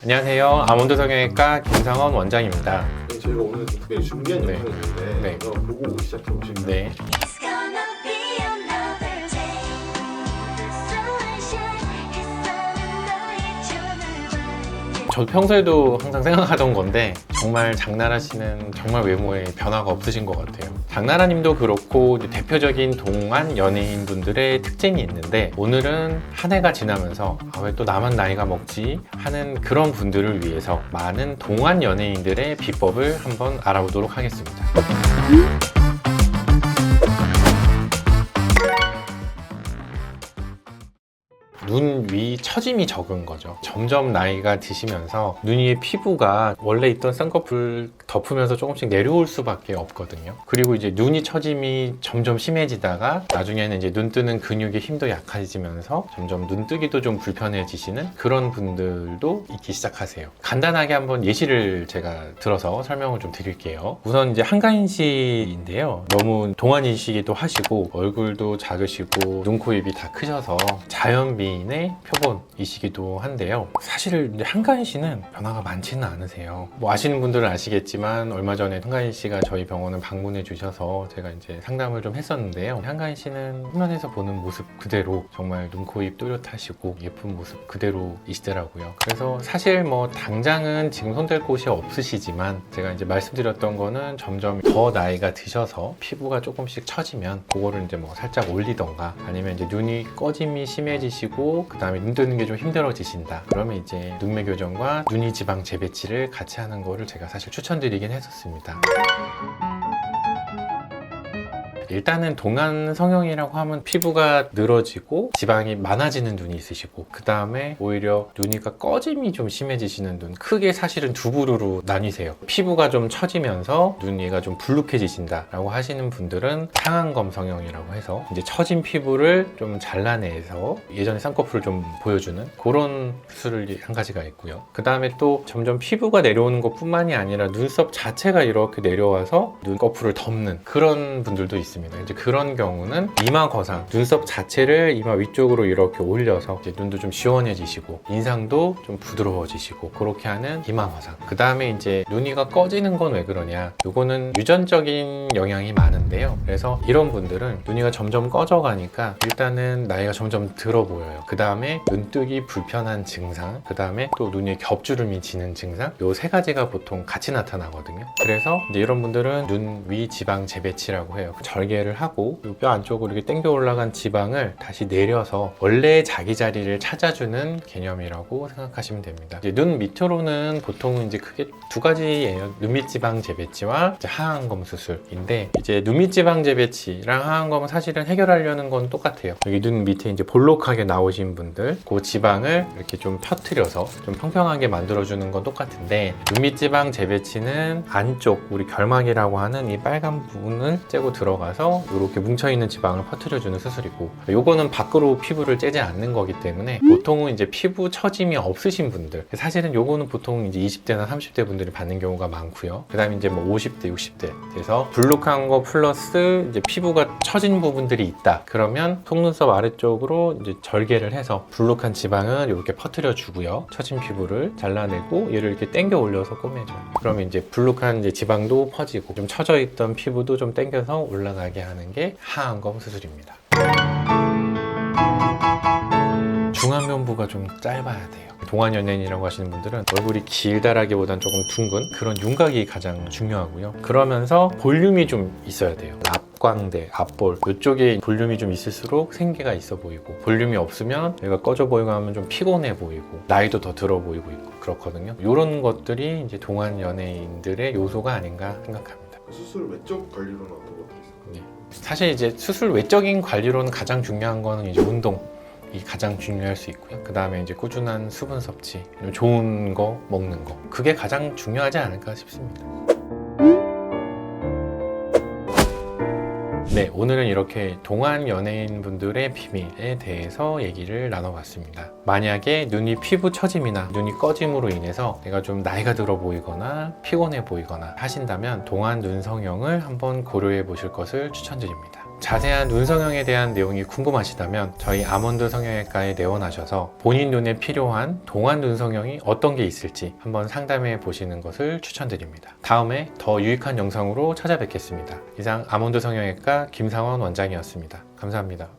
안녕하세요. 아몬드 성형외과 김상원 원장입니다. 네, 저희가 오늘 특별히 준비한 네. 영상이 있는데 네. 한번 보고 시작해 보실까요? 네. It's gonna be another day. Sunshine, 햇살은 너의 천을 밝게. 저 평소에도 항상 생각하던 건데 정말 장나라 씨는 정말 외모에 변화가 없으신 것 같아요. 장나라 님도 그렇고 이제 대표적인 동안 연예인 분들의 특징이 있는데 오늘은 한 해가 지나면서 왜 또 나만 나이가 먹지 하는 그런 분들을 위해서 많은 동안 연예인들의 비법을 한번 알아보도록 하겠습니다. 눈 위 처짐이 적은 거죠. 점점 나이가 드시면서 눈 위의 피부가 원래 있던 쌍꺼풀 덮으면서 조금씩 내려올 수밖에 없거든요. 그리고 이제 눈이 처짐이 점점 심해지다가 나중에는 이제 눈 뜨는 근육의 힘도 약해지면서 점점 눈 뜨기도 좀 불편해지시는 그런 분들도 있기 시작하세요. 간단하게 한번 예시를 제가 들어서 설명을 좀 드릴게요. 우선 이제 한가인 씨인데요. 너무 동안이시기도 하시고 얼굴도 작으시고 눈, 코, 입이 다 크셔서 자연미인의 표본이시기도 한데요. 사실 이제 한가인 씨는 변화가 많지는 않으세요. 뭐 아시는 분들은 아시겠지만 얼마 전에 한가인 씨가 저희 병원을 방문해 주셔서 제가 이제 상담을 좀 했었는데요. 한가인 씨는 화면에서 보는 모습 그대로 정말 눈, 코, 입 또렷하시고 예쁜 모습 그대로이시더라고요. 그래서 사실 뭐 당장은 지금 손댈 곳이 없으시지만 제가 이제 말씀드렸던 거는 점점 더 나이가 드셔서 피부가 조금씩 처지면 그거를 이제 뭐 살짝 올리던가 아니면 이제 눈이 꺼짐이 심해지시고 그 다음에 눈 뜨는 게 좀 힘들어지신다 그러면 이제 눈매 교정과 눈이 지방 재배치를 같이 하는 거를 제가 사실 추천드리긴 했었습니다. 일단은 동안 성형이라고 하면 피부가 늘어지고 지방이 많아지는 눈이 있으시고 그 다음에 오히려 눈이가 꺼짐이 좀 심해지시는 눈, 크게 사실은 두 부류로 나뉘세요. 피부가 좀 처지면서 눈이가 좀 불룩해지신다 라고 하시는 분들은 상안검 성형이라고 해서 이제 처진 피부를 좀 잘라내서 예전에 쌍꺼풀을 좀 보여주는 그런 수술이 한 가지가 있고요. 그 다음에 또 점점 피부가 내려오는 것 뿐만이 아니라 눈썹 자체가 이렇게 내려와서 눈꺼풀을 덮는 그런 분들도 있습니다. 이제 그런 경우는 이마 거상, 눈썹 자체를 이마 위쪽으로 이렇게 올려서 이제 눈도 좀 시원해지시고 인상도 좀 부드러워지시고 그렇게 하는 이마 거상. 그 다음에 이제 눈이가 꺼지는 건 왜 그러냐? 요거는 유전적인 영향이 많은데요. 그래서 이런 분들은 눈이가 점점 꺼져가니까 일단은 나이가 점점 들어 보여요. 그 다음에 눈뜨기 불편한 증상, 그 다음에 또 눈에 겹주름이 지는 증상, 요 세 가지가 보통 같이 나타나거든요. 그래서 이제 이런 분들은 눈 위 지방 재배치라고 해요. 절개를 하고 이 뼈 안쪽으로 이렇게 당겨 올라간 지방을 다시 내려서 원래 자기 자리를 찾아주는 개념이라고 생각하시면 됩니다. 이제 눈 밑으로는 보통은 이제 크게 두 가지예요. 눈 밑 지방 재배치와 이제 하안검 수술인데 이제 눈 밑 지방 재배치랑 하안검은 사실은 해결하려는 건 똑같아요. 여기 눈 밑에 이제 볼록하게 나오신 분들 그 지방을 이렇게 좀 펴트려서 좀 평평하게 만들어주는 건 똑같은데 눈 밑 지방 재배치는 안쪽 우리 결막이라고 하는 이 빨간 부분을 째고 들어가서 이렇게 뭉쳐있는 지방을 퍼뜨려주는 수술이고 요거는 밖으로 피부를 째지 않는 거기 때문에 보통은 이제 피부 처짐이 없으신 분들 사실은 요거는 보통 이제 20대나 30대 분들이 받는 경우가 많고요. 그 다음에 이제 뭐 50대, 60대 돼서 불룩한 거 플러스 이제 피부가 처진 부분들이 있다. 그러면 속눈썹 아래쪽으로 이제 절개를 해서 불룩한 지방을 이렇게 퍼뜨려 주고요. 처진 피부를 잘라내고 얘를 이렇게 당겨 올려서 꼬매줘요. 그러면 이제 불룩한 이제 지방도 퍼지고 좀 처져 있던 피부도 좀 당겨서 올라가게 하는 게 하안검 수술입니다. 중안면부가 좀 짧아야 돼요. 동안 연예인이라고 하시는 분들은 얼굴이 길다라기보단 조금 둥근 그런 윤곽이 가장 중요하고요. 그러면서 볼륨이 좀 있어야 돼요. 앞광대, 앞볼 이쪽에 볼륨이 좀 있을수록 생기가 있어 보이고 볼륨이 없으면 얘가 꺼져 보이고 하면 좀 피곤해 보이고 나이도 더 들어 보이고 있고 그렇거든요. 이런 것들이 이제 동안 연예인들의 요소가 아닌가 생각합니다. 수술 외적 관리로는 어떤 것들이 있을까요? 네. 사실 이제 수술 외적인 관리로는 가장 중요한 거는 이제 운동이 가장 중요할 수 있고요. 그 다음에 이제 꾸준한 수분 섭취, 좋은 거 먹는 거 그게 가장 중요하지 않을까 싶습니다. 네, 오늘은 이렇게 동안 연예인 분들의 비밀에 대해서 얘기를 나눠봤습니다. 만약에 눈이 피부 처짐이나 눈이 꺼짐으로 인해서 내가 좀 나이가 들어 보이거나 피곤해 보이거나 하신다면 동안 눈 성형을 한번 고려해 보실 것을 추천드립니다. 자세한 눈 성형에 대한 내용이 궁금하시다면 저희 아몬드 성형외과에 내원하셔서 본인 눈에 필요한 동안 눈 성형이 어떤 게 있을지 한번 상담해 보시는 것을 추천드립니다. 다음에 더 유익한 영상으로 찾아뵙겠습니다. 이상 아몬드 성형외과 김상원 원장이었습니다. 감사합니다.